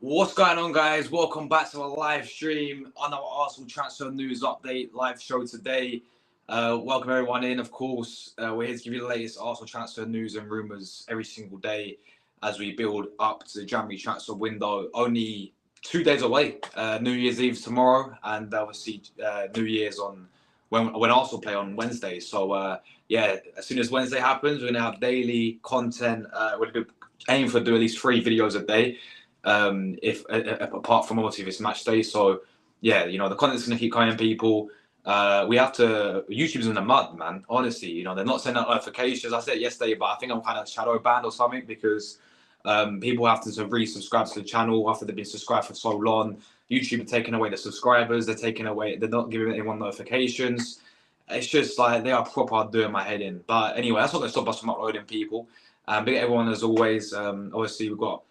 What's going on, guys? Welcome back to a live stream on our Arsenal transfer news update live show today. Welcome everyone in. Of course, we're here to give you the latest Arsenal transfer news and rumours every single day as we build up to the January transfer window. Only 2 days away. New Year's Eve tomorrow, and obviously New Year's on when Arsenal play on Wednesday. So yeah, as soon as Wednesday happens, we're gonna have daily content. We're gonna aim for do at least 3 videos a day. If apart from obviously this match day. So yeah, the content's gonna keep coming, people. We have to. YouTube's in the mud, man. Honestly, they're not sending out notifications. I said it yesterday, but I think I'm kind of shadow banned or something because people have to resubscribe to the channel after they've been subscribed for so long. YouTube are taking away the subscribers. They're not giving anyone notifications. It's just like they are proper doing my head in. But anyway, that's not gonna stop us from uploading, people. Big everyone as always. Obviously we've got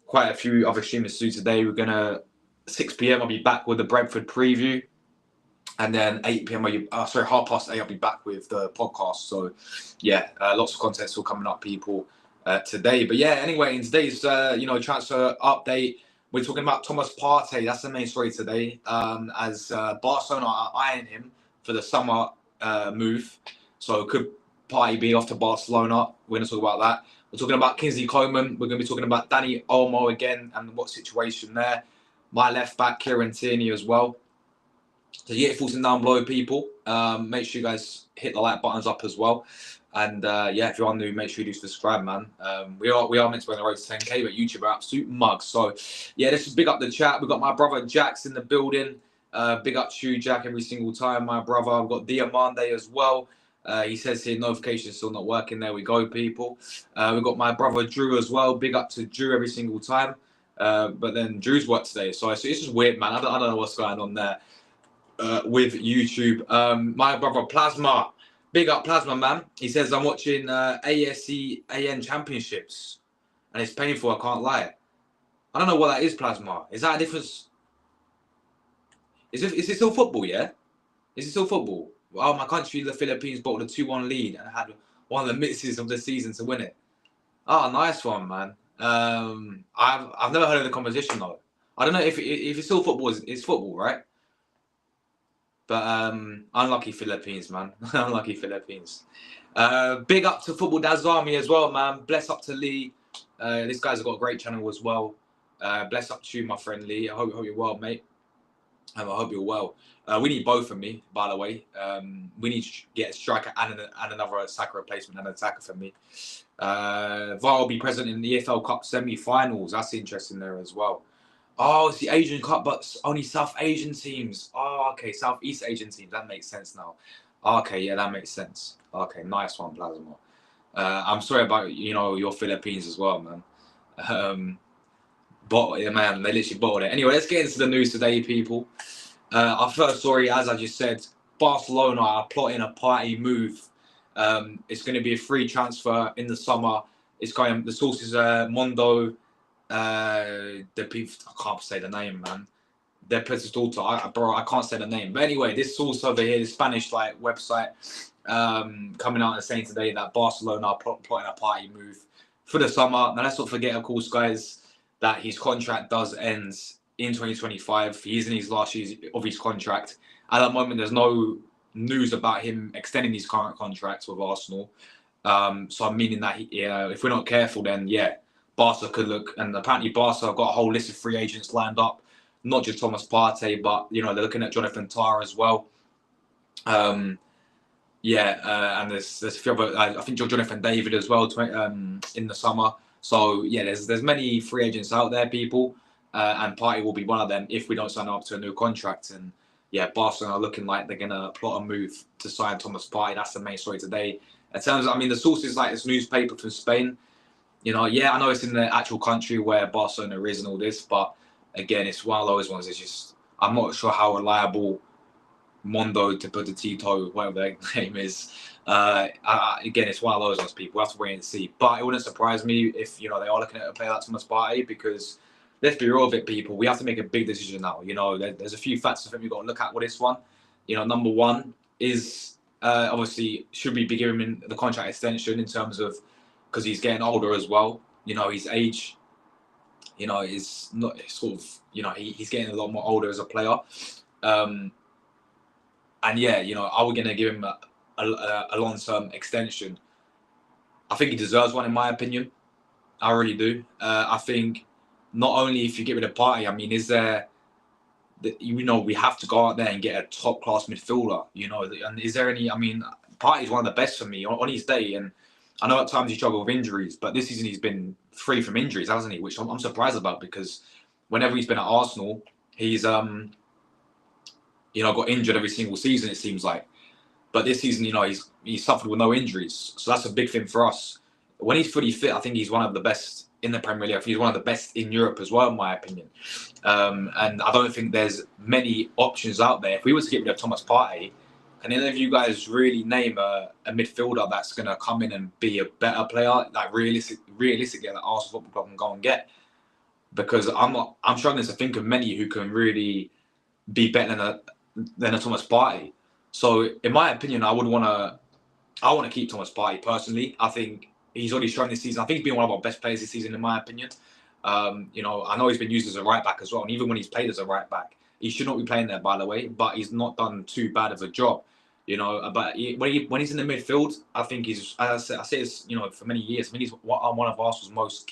quite a few other streamers to do today. We're gonna 6 p.m. I'll be back with the Brentford preview, and then 8 p.m. 8:30 I'll be back with the podcast. So yeah, lots of content still coming up, people, today. But yeah, anyway, in today's transfer update, we're talking about Thomas Partey. That's the main story today. As Barcelona are eyeing him for the summer move, so could Partey be off to Barcelona? We're gonna talk about that. We're talking about Kingsley Coman. We're going to be talking about Danny Olmo again and what situation there. My left back, Kieran Tierney, as well. So yeah, thoughts down below, people. Make sure you guys hit the like buttons up as well. And yeah, if you are new, make sure you do subscribe, man. We are meant to be on the road to 10K, but YouTube are absolute mugs. So yeah, let's just big up the chat. We've got my brother Jack's in the building. Big up to you, Jack, every single time, my brother. I've got Diamande as well. He says here notifications still not working. There we go, people. We've got my brother Drew as well. Big up to Drew every single time. But then Drew's work today, so it's just weird, man. I don't know what's going on there with YouTube. My brother Plasma, big up Plasma, man. He says I'm watching ASEAN Championships, and it's painful. I can't lie. I don't know what that is, Plasma. Is that a difference? Is it still football? Yeah, is it still football? Oh, my country, the Philippines, bought the 2-1 lead and had one of the misses of the season to win it. Oh, nice one, man. I've never heard of the competition though. I don't know if it's still football. It's football, right? But unlucky Philippines, man. Unlucky Philippines. Big up to Football Dad's Army as well, man. Bless up to Lee. This guy's got a great channel as well. Bless up to you, my friend Lee. I hope you're well, mate. I hope you're well. We need both of me, by the way. We need to get a striker and another Saka replacement and an attacker for me. VAR will be present in the EFL Cup semi-finals. That's interesting there as well. Oh, it's the Asian Cup, but only South Asian teams. Oh, okay, Southeast Asian teams. That makes sense now. Okay, yeah, that makes sense. Okay, nice one, Plasma. I'm sorry about your Philippines as well, man. Man, they literally bottled it. Anyway, let's get into the news today, people. Our first story, as I just said, Barcelona are plotting a Partey move. It's going to be a free transfer in the summer. It's going. The sources Mondo. The people, I can't say the name, man. Their Pet's daughter. I can't say the name. But anyway, this source over here, the Spanish website, coming out and saying today that Barcelona are plotting a Partey move for the summer. Now let's not forget, of course, guys, that his contract does end in 2025. He's in his last year of his contract. At the moment, there's no news about him extending his current contract with Arsenal. So I'm meaning that if we're not careful, then yeah, Barca could look. And apparently Barca have got a whole list of free agents lined up, not just Thomas Partey, but they're looking at Jonathan Tah as well. And there's a few other. I think Jonathan David as well in the summer. So yeah, there's many free agents out there, people, and Partey will be one of them if we don't sign up to a new contract. And yeah, Barcelona are looking like they're gonna plot a move to sign Thomas Partey. That's the main story today. In terms of, the sources like this newspaper from Spain, yeah, I know it's in the actual country where Barcelona is and all this, but again, it's one of those ones. It's just I'm not sure how reliable Mondo to put the Tito, whatever their name is. Again, it's one of those ones, people. We have to wait and see. But it wouldn't surprise me if they are looking at a player like Thomas Partey, because let's be real with it, people. We have to make a big decision now. There's a few factors I think we've got to look at with this one. Number one is obviously should we be giving him the contract extension in terms of because he's getting older as well. His age you know, is not sort of, you know, he's getting a lot more older as a player. And yeah, you know, are we going to give him a long-term extension? I think he deserves one, in my opinion. I really do. I think not only if you get rid of Partey, I mean, is there, you know, we have to go out there and get a top-class midfielder, you know, and is there any, I mean, Partey's one of the best for me on his day, and I know at times he struggled with injuries, but this season he's been free from injuries, hasn't he? Which I'm surprised about, because whenever he's been at Arsenal, he's, you know, got injured every single season, it seems like. But this season, you know, he's suffered with no injuries, so that's a big thing for us. When he's fully fit, I think he's one of the best in the Premier League. I think he's one of the best in Europe as well, in my opinion. And I don't think there's many options out there. If we were to get rid of Thomas Partey, can any of you guys really name a midfielder that's going to come in and be a better player, like realistically, that Arsenal Football Club can go and get? Because I'm struggling to think of many who can really be better than a Thomas Partey. So, in my opinion, I want to keep Thomas Partey personally. I think he's already shown this season. I think he's been one of our best players this season, in my opinion. You know, I know he's been used as a right back as well, and even when he's played as a right back, he should not be playing there, by the way. But he's not done too bad of a job, you know. But when he's in the midfield, I think he's, as I say this, you know, for many years. I mean, he's one of Arsenal's most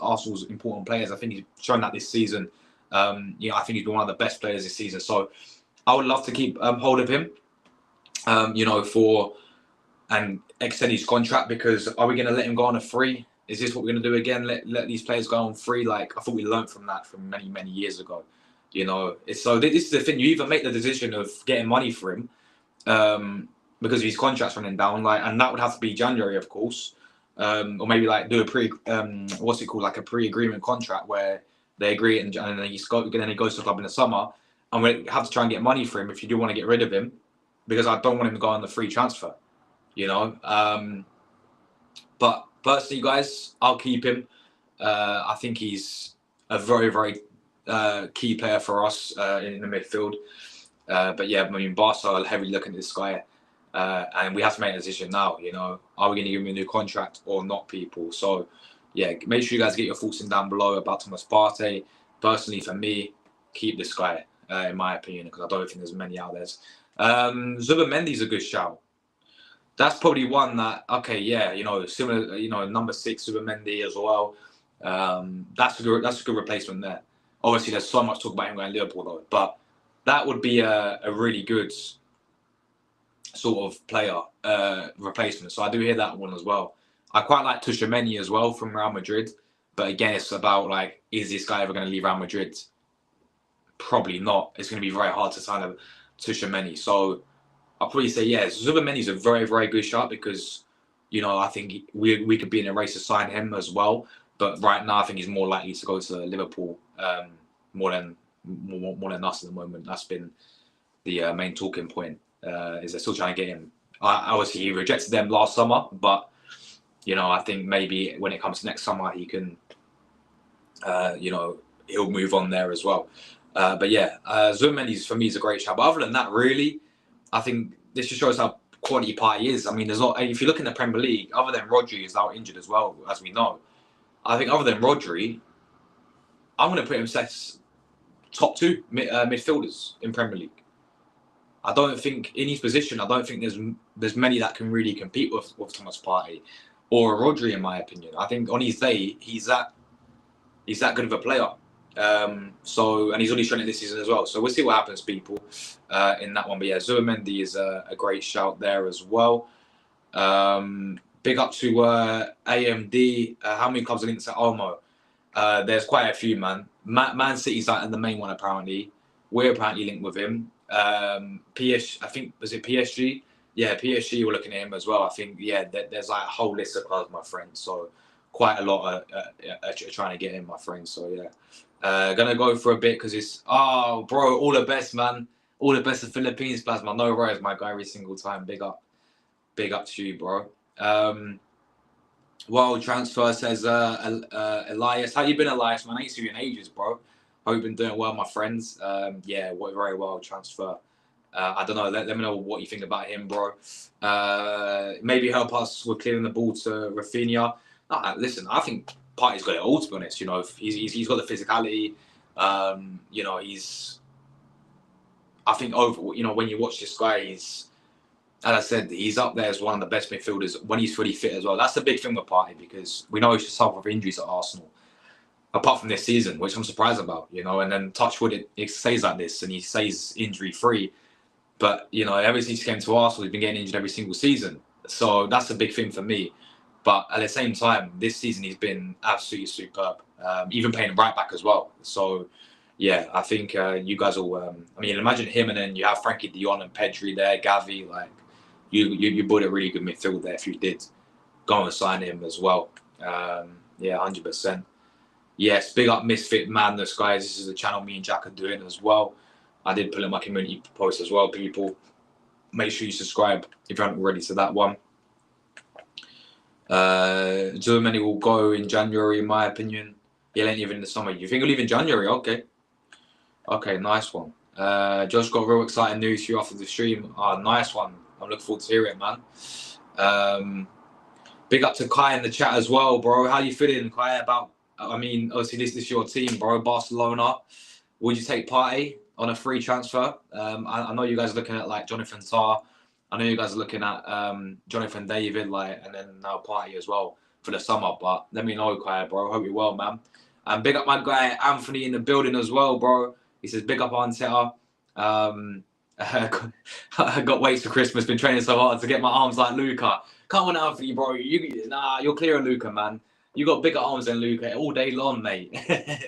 Arsenal's important players. I think he's shown that this season. You know, I think he's been one of the best players this season. So I would love to keep hold of him, you know, and extend his contract, because are we going to let him go on a free? Is this what we're going to do again? Let these players go on free? Like, I thought we learned from that from many, many years ago. You know, so this is the thing. You either make the decision of getting money for him because of his contract's running down, like, and that would have to be January, of course, or maybe like do a like a pre-agreement contract where they agree and then he goes to the club in the summer, and we have to try and get money for him if you do want to get rid of him, because I don't want him to go on the free transfer. You know, but personally, guys, I'll keep him. I think he's a very, very key player for us in the midfield. But yeah, I mean, Barca are heavily looking at this guy, and we have to make a decision now. You know, are we going to give him a new contract or not, people? So yeah, make sure you guys get your thoughts in down below about Thomas Partey. Personally, for me, keep this guy, in my opinion, because I don't think there's many out there. Zubimendi's a good shout. That's probably one that, okay, yeah, you know, similar, you know, number 6, Zubimendi as well. That's a good replacement there. Obviously, there's so much talk about him going to Liverpool, though, but that would be a really good sort of player replacement. So I do hear that one as well. I quite like Tchouaméni as well from Real Madrid, but again, it's about, like, is this guy ever going to leave Real Madrid? Probably not. It's going to be very hard to sign a Tchouaméni. So I'll probably say, yeah, Zubimendi's a very, very good shot, because, you know, I think we could be in a race to sign him as well. But right now, I think he's more likely to go to Liverpool more than us at the moment. That's been the main talking point. Is they're still trying to get him. Obviously, he rejected them last summer, but, you know, I think maybe when it comes to next summer, he can, you know, he'll move on there as well. But yeah, Zubimendi's for me is a great shot. But other than that, really, I think this just shows how quality Partey is. I mean, there's not. If you look in the Premier League, other than Rodri is now injured as well, as we know. I think other than Rodri, I'm going to put him top 2 midfielders in Premier League. I don't think in his position, I don't think there's many that can really compete with Thomas Partey or Rodri, in my opinion. I think on his day, he's that good of a player. So, and he's already shown it this season as well. So we'll see what happens, people, in that one. But yeah, Zubimendi is a great shout there as well. Big up to AMD. How many clubs are linked to Olmo? There's quite a few, man. Man City's like the main one, apparently. We're apparently linked with him. I think, was it PSG? Yeah, PSG were looking at him as well. I think, yeah, there's like a whole list of clubs, my friend. So quite a lot are trying to get him, my friend. So yeah. Gonna go for a bit because it's, oh, bro, all the best, man. All the best to Philippines, Plasma. No worries, my guy, every single time. Big up to you, bro. World transfer says Elias. How you been, Elias, man? I ain't seen you in ages, bro. Hope you've been doing well, my friends. Yeah, very well transfer. I don't know. Let me know what you think about him, bro. Maybe help us with clearing the ball to Rafinha. Listen, I think Partey's got it all, to be honest. You know, he's got the physicality. You know, I think you know, when you watch this guy, as I said, he's up there as one of the best midfielders when he's fully fit as well. That's the big thing with Partey, because we know he's just suffered with injuries at Arsenal, apart from this season, which I'm surprised about, you know. And then touch wood, it stays like this, and he stays injury free. But you know, ever since he came to Arsenal, he's been getting injured every single season. So that's a big thing for me. But at the same time, this season he's been absolutely superb, even playing right back as well. So yeah, I think you guys will. I mean, imagine him, and then you have Frankie de Jong and Pedri there, Gavi. Like you built a really good midfield there if you did go and sign him as well. Yeah, 100%. Yes, big up Misfit Madness, guys. This is the channel me and Jack are doing as well. I did put in my community post as well, people. Make sure you subscribe if you haven't already to that one. Germany will go in January, in my opinion. He ain't even in the summer. You think he'll leave in January? Okay. Okay, nice one. Josh got real exciting news for you after the stream. Nice one. I'm looking forward to hearing it, man. Big up to Kai in the chat as well, bro. How you feeling, Kai? I mean, obviously this is your team, bro. Barcelona. Would you take Partey on a free transfer? I know you guys are looking at like Jonathan Tah. I know you guys are looking at Jonathan David, like, and then now Partey as well for the summer. But let me know, Kai, bro. Hope you're well, man. And big up my guy Anthony in the building as well, bro. He says big up Arteta. I got weights for Christmas. Been training so hard to get my arms like Luca. Come on, Anthony, bro. You're clear on Luca, man. You got bigger arms than Luca all day long, mate.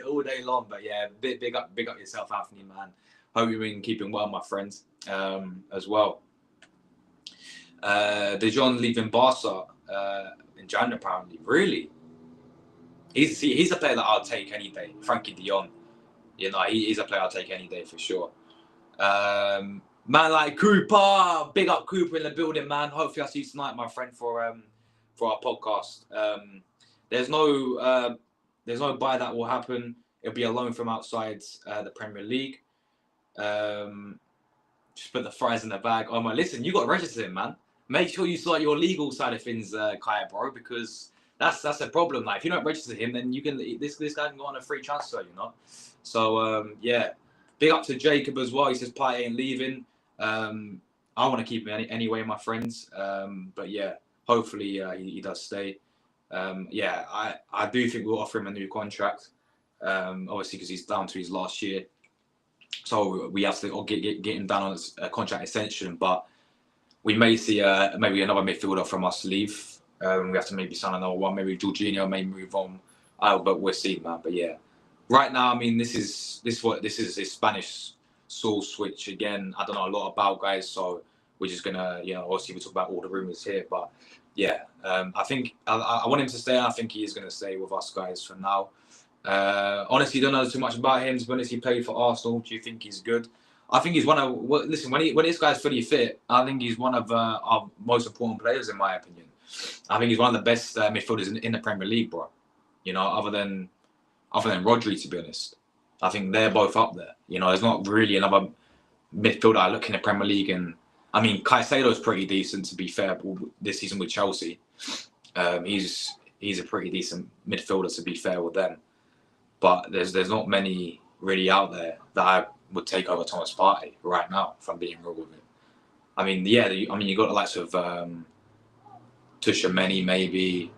All day long. But yeah, big up yourself, Anthony, man. Hope you've been keeping well, my friends, as well. De Jong leaving Barca in January, apparently. Really? He's a player that I'll take any day. Frankie de Jong. You know, he's a player I'll take any day for sure. Man like Cooper. Big up Cooper in the building, man. Hopefully I'll see you tonight, my friend, for our podcast. There's no buy that will happen. It'll be a loan from outside the Premier League. Just put the fries in the bag. Oh my, listen, you got to register him, man. Make sure you sort your legal side of things, Kaya, bro, because that's a problem. Like, if you don't register him, then you can this guy can go on a free transfer, you know. So yeah, big up to Jacob as well. He says Partey ain't leaving. I want to keep him anyway, my friends. But yeah, hopefully he does stay. Yeah, I do think we'll offer him a new contract. Obviously, because he's down to his last year. So we have to get him down on a contract extension, but we may see maybe another midfielder from us leave. We have to maybe sign another one. Maybe Jorginho may move on. But we'll see, man. But yeah, right now, I mean, this is a Spanish soul switch again. I don't know a lot about, guys, so we're just gonna, you know, obviously we talk about all the rumors here, but yeah, I think I want him to stay. And I think he is gonna stay with us, guys, for now. Honestly, don't know too much about him. To be honest, he played for Arsenal. Do you think he's good? I think he's one of. Listen, when this guy's fully fit, I think he's one of our most important players, in my opinion. I think he's one of the best midfielders in the Premier League, bro. You know, other than Rodri, to be honest. I think they're both up there. You know, there's not really another midfielder I look in the Premier League, and I mean, Caicedo's pretty decent, to be fair, this season with Chelsea. He's a pretty decent midfielder, to be fair, with them. But there's not many really out there that I would take over Thomas Partey right now, if I'm being real with it. I mean, yeah, you got the likes of Tuchemeni, maybe.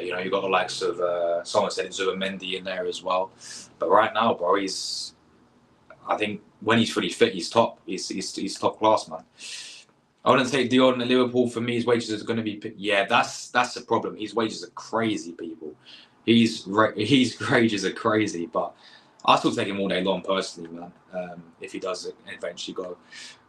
You know, you got the likes of someone said Zubimendi in there as well. But right now, bro, I think when he's fully fit, he's top. He's top class, man. I wouldn't take Dion at Liverpool. For me, his wages are going to be. Yeah, that's the problem. His wages are crazy, people. His wages are crazy, but I'll still take him all day long, personally, man. If he does eventually go.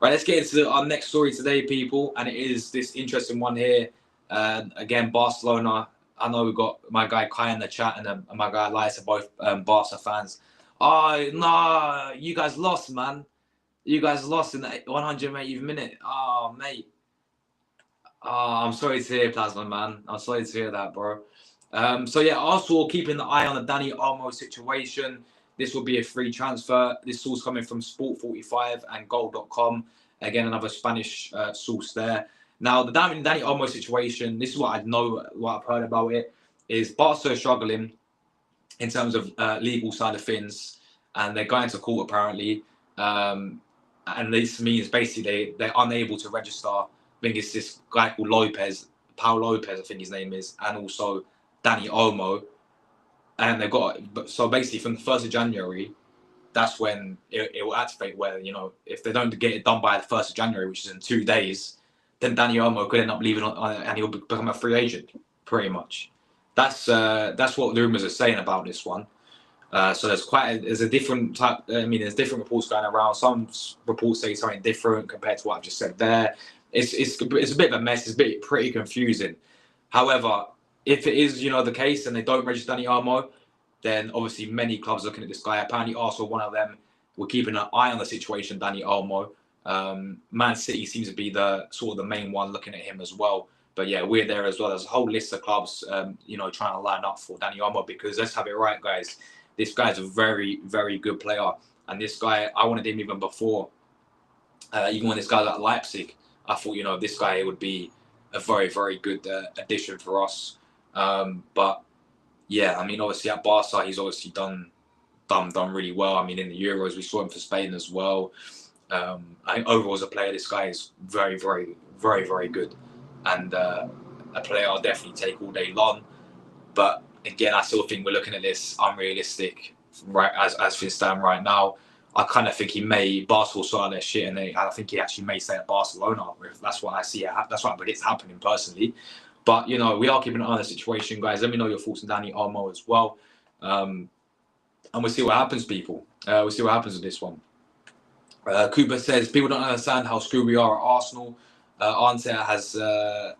Right, let's get into our next story today, people, and it is this interesting one here. Again, Barcelona. I know we've got my guy Kai in the chat and my guy Elias are both Barca fans. Oh, no, you guys lost, man. You guys lost in the 180th minute. Oh, mate. Oh, I'm sorry to hear, Plasma, man. I'm sorry to hear that, bro. So, yeah, Arsenal keeping the eye on the Dani Olmo situation. This will be a free transfer. This source coming from Sport45 and Goal.com. Again, another Spanish source there. Now, the Dani Olmo situation, this is what I know, what I've heard about it, is Barca are struggling. in terms of legal side of things, and they're going to court apparently. And this means basically they're unable to register. I think it's this guy called Paul Lopez, I think his name is, and also Danny Olmo. And they've got, so basically from the 1st of January, that's when it will activate, where, you know, if they don't get it done by the 1st of January, which is in 2 days, then Danny Olmo could end up leaving and he'll become a free agent, pretty much. That's what the rumours are saying about this one. So there's a different type. I mean, there's different reports going around. Some reports say something different compared to what I've just said there. It's a bit of a mess. It's pretty confusing. However, if it is, you know, the case and they don't register Danny Olmo, then obviously many clubs looking at this guy. Apparently, Arsenal, one of them, we're keeping an eye on the situation, Danny Olmo. Man City seems to be the sort of the main one looking at him as well. But yeah, we're there as well. There's a whole list of clubs, you know, trying to line up for Danny Olmo, because let's have it right, guys. This guy's a very, very good player. And this guy, I wanted him even before. Even when this guy was at Leipzig, I thought, you know, this guy would be a very, very good addition for us. But yeah, I mean, obviously at Barca, he's obviously done really well. I mean, in the Euros, we saw him for Spain as well. I think overall as a player, this guy is very, very, very, very good. And a player I'll definitely take all day long. But again, I still think we're looking at this unrealistic, right? As things stand right now, I kind of think Barca will sort out their shit, and I think he actually may stay at Barcelona. That's what I see. That's what I predict happening personally. But you know, we are keeping an eye on the situation, guys. Let me know your thoughts on Danny Olmo as well, and we'll see what happens, people. We'll see what happens with this one. Cooper says people don't understand how screwed we are at Arsenal. Arteta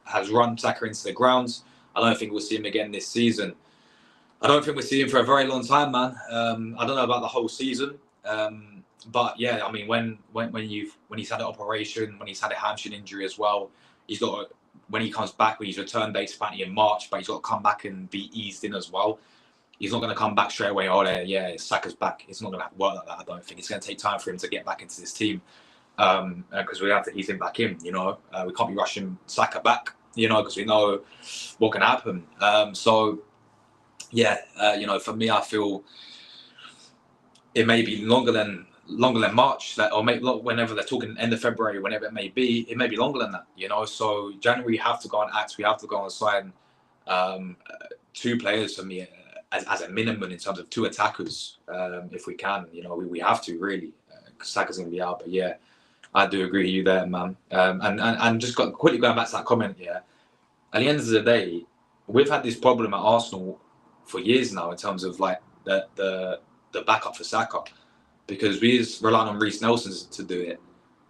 has run Saka into the ground. I don't think we'll see him again this season. I don't think we'll see him for a very long time, man. I don't know about the whole season, but yeah, I mean, when he's had an operation, when he's had a hamstring injury as well, when he comes back, when his return date's apparently in March, but he's got to come back and be eased in as well. He's not going to come back straight away. Oh, yeah, Saka's back. It's not going to work like that. I don't think it's going to take time for him to get back into this team, because we have to ease him back in. You know, we can't be rushing Saka back. You know, because we know what can happen. So yeah, you know, for me, I feel it may be longer than March, or maybe whenever they're talking end of February, whenever it may be longer than that. You know, so January we have to go and act. We have to go and sign 2 players for me as a minimum in terms of 2 attackers, if we can. You know, we have to really. Saka's going to be out, but yeah, I do agree with you there, man. And just quickly going back to that comment, yeah. At the end of the day, we've had this problem at Arsenal for years now in terms of like the backup for Saka, because we just relying on Reece Nelson to do it.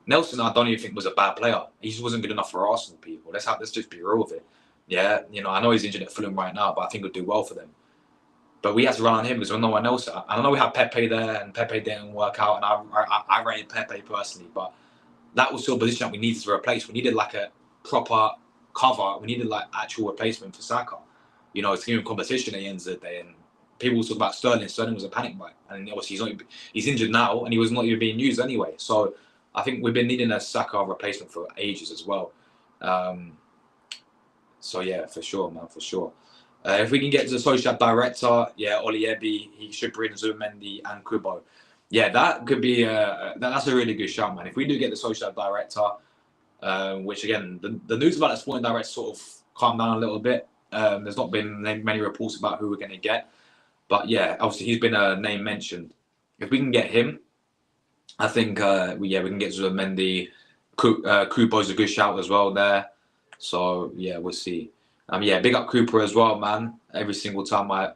Nelson, I don't even think was a bad player. He just wasn't good enough for Arsenal, people. Let's just be real with it. Yeah, you know, I know he's injured at Fulham right now, but I think he'll do well for them. But we had to rely on him because no one else. I know we had Pepe there, and Pepe didn't work out, and I rated Pepe personally, but that was still a position that we needed to replace. We needed like a proper cover. We needed like actual replacement for Saka. You know, to give him competition at the end of the day. And people talk about Sterling. Sterling was a panic buy, and obviously he's injured now, and he was not even being used anyway. So I think we've been needing a Saka replacement for ages as well. So yeah, for sure, man, for sure. If we can get to the social director, yeah, Oliebi, he should bring Zubimendi and Kubo. Yeah, that could be that's a really good shout, man. If we do get the social director, which again, the news about the sporting director sort of calmed down a little bit. There's not been many reports about who we're going to get, but yeah, obviously he's been a name mentioned. If we can get him, I think we can get Zubimendi. Kubo's a good shout as well there. So yeah, we'll see. Yeah, big up Cooper as well, man. Every single time, my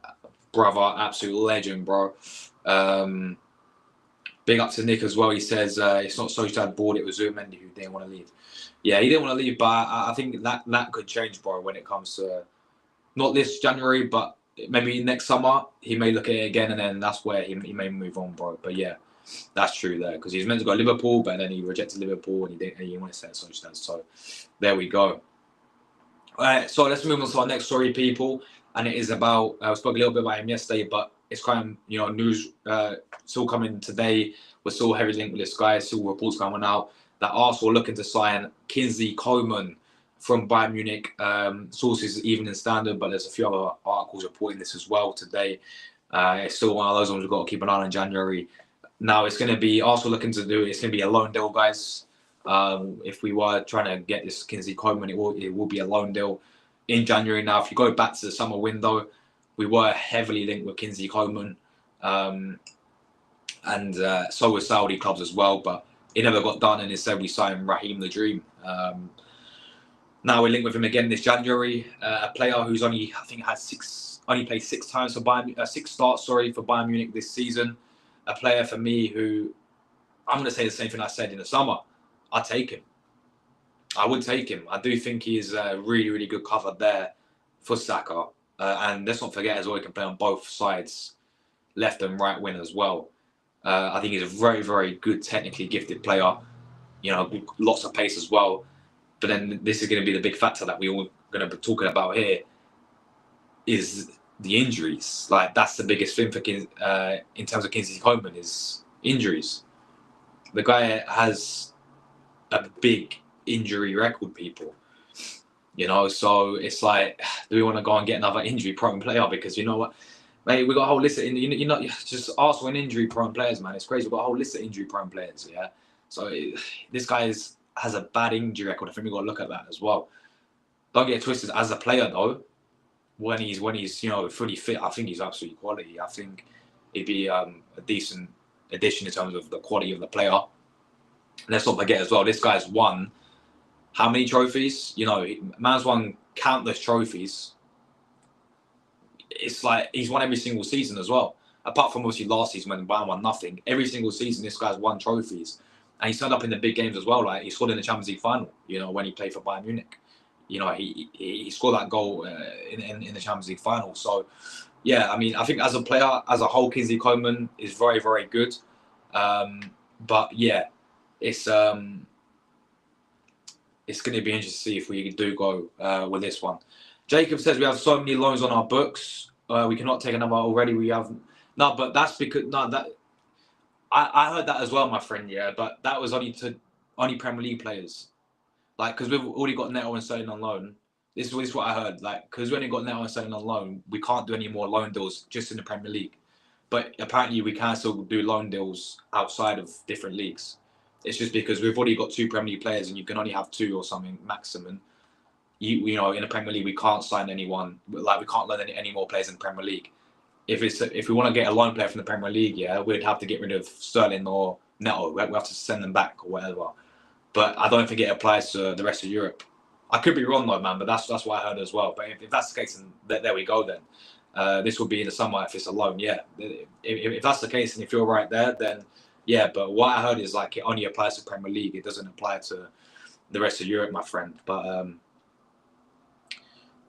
brother, absolute legend, bro. Big up to Nick as well. He says it's not Solskjaer bored, it was Zubimendi who didn't want to leave. Yeah, he didn't want to leave, but I think that could change, bro, when it comes to not this January, but maybe next summer. He may look at it again, and then that's where he may move on, bro. But yeah, that's true there, because he's meant to go to Liverpool, but then he rejected Liverpool and he wanted to stay at Solskjaer. So there we go. All right, so let's move on to our next story, people, and it is about. I spoke a little bit about him yesterday, but it's kind of news still coming today. We're still heavily linked with this guy. Still reports coming out that Arsenal looking to sign Kingsley Coman from Bayern Munich. Sources Evening Standard, but there's a few other articles reporting this as well today. It's still one of those ones we've got to keep an eye on in January. Now it's going to be Arsenal looking to do. It's going to be a loan deal, guys. If we were trying to get this Kingsley Coman, it will be a loan deal in January. Now, if you go back to the summer window, we were heavily linked with Kingsley Coman, and so were Saudi clubs as well. But it never got done, and instead we signed Raheem the Dream. Now we're linked with him again this January. A player who's only played 6 times for Bayern, 6 starts, for Bayern Munich this season. A player for me who, I'm going to say the same thing I said in the summer. I'd take him. I would take him. I do think he is a really, really good cover there for Saka. And let's not forget as well, he can play on both sides, left and right wing as well. I think he's a very, very good, technically gifted player. You know, lots of pace as well. But then this is going to be the big factor that we're all going to be talking about here is the injuries. Like, that's the biggest thing for in terms of Kingsley Coman is injuries. The guy has a big injury record, people. You know, so it's like, do we want to go and get another injury-prone player? Because you know what, mate, we got a whole list of just Arsenal and injury-prone players, man. It's crazy. We've got a whole list of injury-prone players, yeah. So this guy has a bad injury record. I think we've got to look at that as well. Don't get it twisted. As a player, though, when he's fully fit, I think he's absolutely quality. I think he'd be a decent addition in terms of the quality of the player. Let's not forget as well, this guy's won how many trophies? You know, man's won countless trophies. It's like he's won every single season as well. Apart from obviously last season when Bayern won nothing. Every single season, this guy's won trophies. And he's turned up in the big games as well. Like, he scored in the Champions League final, you know, when he played for Bayern Munich. You know, he scored that goal in the Champions League final. So, yeah, I mean, I think as a player, as a whole, Kingsley Coman is very, very good. But, yeah, it's going to be interesting to see if we do go with this one. Jacob says we have so many loans on our books. We cannot take another already. We have no, but that's because I heard that as well, my friend. Yeah, but that was only Premier League players. Like, because we've already got Neto and Sterling on loan. This is what I heard. Like, because we only got Neto and Sterling on loan, we can't do any more loan deals just in the Premier League. But apparently, we can still do loan deals outside of different leagues. It's just because we've already got 2 Premier League players, and you can only have 2 or something maximum. You know, in the Premier League, we can't sign anyone. Like, we can't loan any more players in the Premier League. If we want to get a loan player from the Premier League, yeah, we'd have to get rid of Sterling or Neto. We have to send them back or whatever. But I don't think it applies to the rest of Europe. I could be wrong though, man, but that's what I heard as well. But if that's the case, then there we go then. This will be in the summer if it's a loan, yeah. If that's the case and if you're right there, then yeah. But what I heard is like it only applies to Premier League. It doesn't apply to the rest of Europe, my friend. But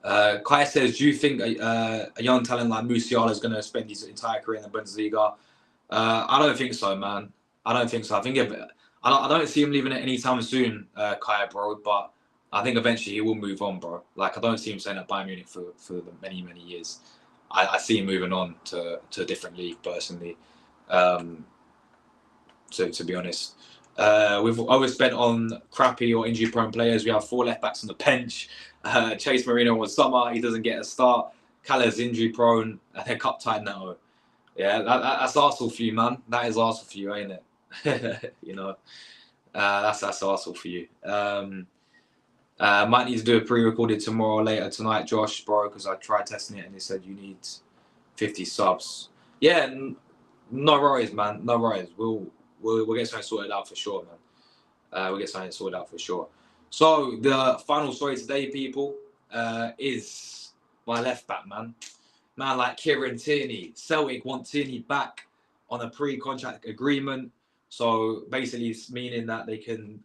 Kai says, do you think a young talent like Musiala is going to spend his entire career in the Bundesliga? I don't think so, man. I don't think so. I think I don't see him leaving it anytime soon, Kai, bro. But I think eventually he will move on, bro. Like, I don't see him staying at Bayern Munich for many, many years. I see him moving on to a different league, personally. To be honest. We've always spent on crappy or injury-prone players. We have 4 left-backs on the bench. Chase Marino was summer. He doesn't get a start. Caller's injury-prone. And they're cup-tied now. Yeah, that's Arsenal for you, man. That is Arsenal for you, ain't it? You know, that's Arsenal for you. Might need to do a pre-recorded tomorrow or later tonight, Josh, bro, because I tried testing it and they said you need 50 subs. Yeah, no worries, man. No worries. We'll get something sorted out for sure, man. We'll get something sorted out for sure. So the final story today, people, is my left back, man. Man like Kieran Tierney. Celtic want Tierney back on a pre-contract agreement. So basically it's meaning that they can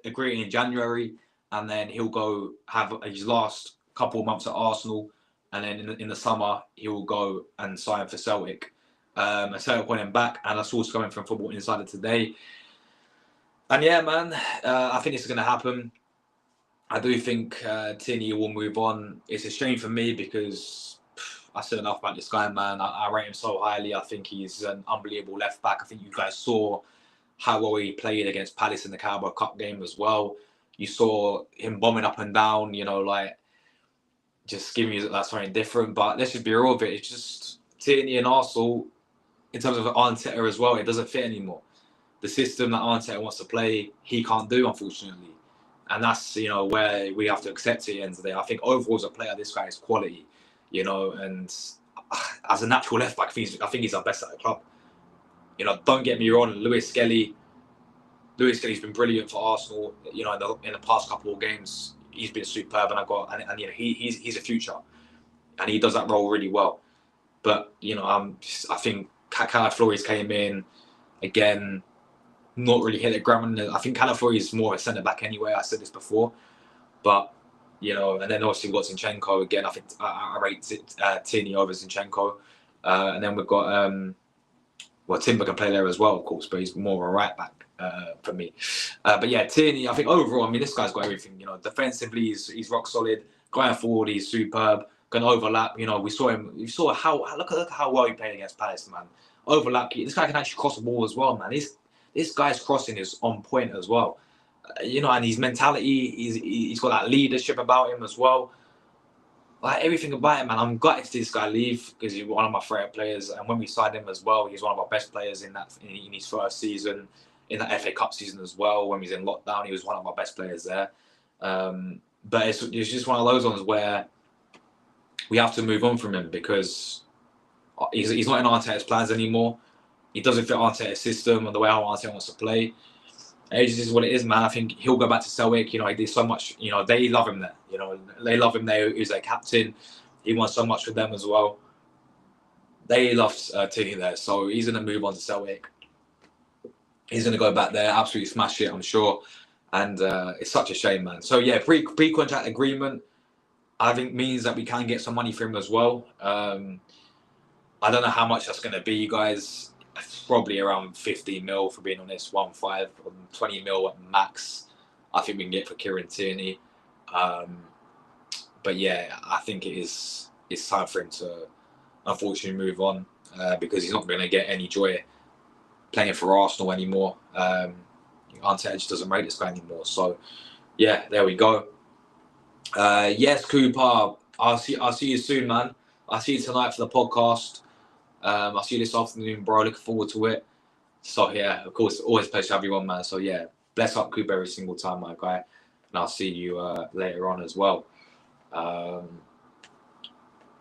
agree in January and then he'll go have his last couple of months at Arsenal. And then in the summer, he'll go and sign for Celtic. And Celtic want him back. And that's also coming from Football Insider today. And yeah, man, I think this is going to happen. I do think Tierney will move on. It's a shame for me because I said enough about this guy, man. I rate him so highly. I think he's an unbelievable left back. I think you guys saw how well he played against Palace in the Carabao Cup game as well. You saw him bombing up and down, you know, like just giving you that something different. But let's just be real with it. It's just Tierney and Arsenal, in terms of Arteta as well, it doesn't fit anymore. The system that Arteta wants to play, he can't do, unfortunately. And that's, where we have to accept it at the end of the day. I think overall as a player, this guy is quality, and as a natural left back, I think he's our best at the club. Don't get me wrong, Lewis Skelly's been brilliant for Arsenal. In the past couple of games, he's been superb, and he's a future, and he does that role really well. But I think Calaflores came in again, not really hit the ground. I think Calaflores is more a centre back anyway. I said this before, but and then obviously we've got Zinchenko again. I think I rate Tierney over Zinchenko, and then we've got Timber can play there as well, of course, but he's more of a right back for me. But yeah, Tierney, I think overall, this guy's got everything. Defensively, he's rock solid. Going forward, he's superb. Can overlap. We saw him. You saw look at how well he played against Palace, man. Overlap. This guy can actually cross the ball as well, man. This guy's crossing is on point as well. And his mentality, he's got that leadership about him as well. Like everything about him, man. I'm gutted to see this guy leave because he's one of my favourite players. And when we signed him as well, he's one of our best players in his first season, in that FA Cup season as well. When he was in lockdown, he was one of our best players there. But it's just one of those ones where we have to move on from him because he's not in Arteta's plans anymore. He doesn't fit Arteta's system and the way how Arteta wants to play. It just is what it is, man. I think he'll go back to Celtic. He did so much. They love him there. They love him there. He's their captain. He wants so much with them as well. They love Tierney there, so he's going to move on to Celtic. He's going to go back there, absolutely smash it, I'm sure. And it's such a shame, man. So yeah, pre-contract agreement, I think means that we can get some money for him as well. I don't know how much that's going to be, you guys. Probably around 15 mil, for being honest, 1.5 or 20 mil at max. I think we can get for Kieran Tierney. But yeah, I think it's time for him to unfortunately move on because he's not going to get any joy playing for Arsenal anymore. Arteta just doesn't rate this guy anymore. So yeah, there we go. Yes, Cooper, I'll see you soon, man. I'll see you tonight for the podcast. I'll see you this afternoon, bro. Looking forward to it. So yeah, of course, always a pleasure to have you on, man. So yeah, bless up Cooper every single time, my guy. And I'll see you later on as well.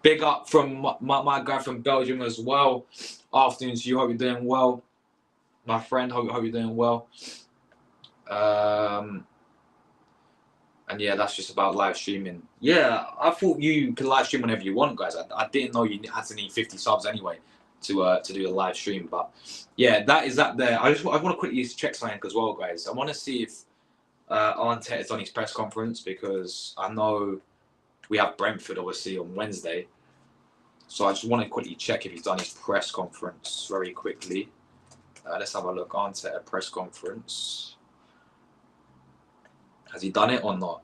Big up from my guy from Belgium as well. Afternoon to you. Hope you're doing well, my friend. Hope you're doing well. And yeah, that's just about live streaming. Yeah, I thought you could live stream whenever you want, guys. I didn't know you had to need 50 subs anyway to do a live stream. But yeah, that is that there. I want to quickly check something as well, guys. I want to see if Arteta's done his press conference because I know we have Brentford obviously on Wednesday. So I just want to quickly check if he's done his press conference very quickly. Let's have a look. Arteta press conference. Has he done it or not?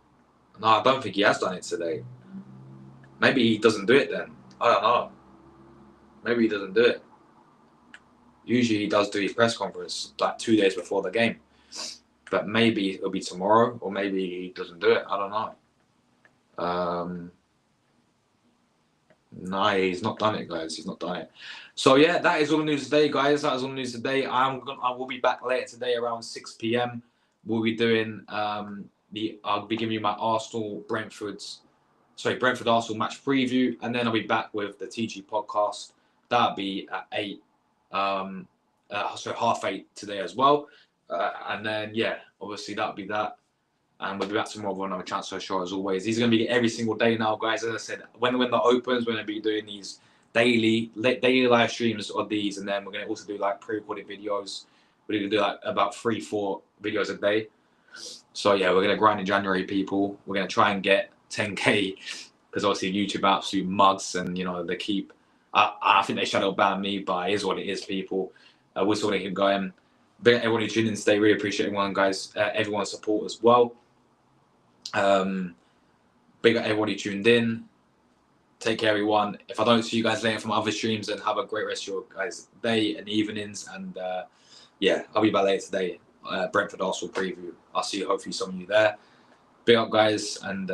No, I don't think he has done it today. Maybe he doesn't do it then. I don't know. Maybe he doesn't do it. Usually he does do his press conference like 2 days before the game. But maybe it'll be tomorrow or maybe he doesn't do it. I don't know. No, he's not done it, guys. He's not done it. So yeah, that is all the news today, guys. That is all the news today. I will be back later today around 6 p.m. We'll be doing I'll be giving you my Brentford Arsenal match preview, and then I'll be back with the TG podcast. That'll be at 8, so 8:30 today as well. And then yeah, obviously that'll be that. And we'll be back tomorrow on our transfer show as always. These are going to be every single day now, guys. As I said, when that opens, we're going to be doing these daily live streams of these, and then we're going to also do like pre-recorded videos. We're going to do like about 3-4 videos a day. So yeah, we're going to grind in January, people. We're going to try and get 10k because obviously YouTube are absolute mugs, and they keep. I think they shadow ban me, but it is what it is, people. We're still going to keep going. Big up everyone who tuned in today. Really appreciate everyone, guys. Everyone's support as well. Big up everyone who tuned in. Take care, everyone. If I don't see you guys later from other streams, then have a great rest of your guys' day and evenings. And yeah, I'll be back later today. Brentford Arsenal preview. I'll see hopefully some of you there. Big up, guys, and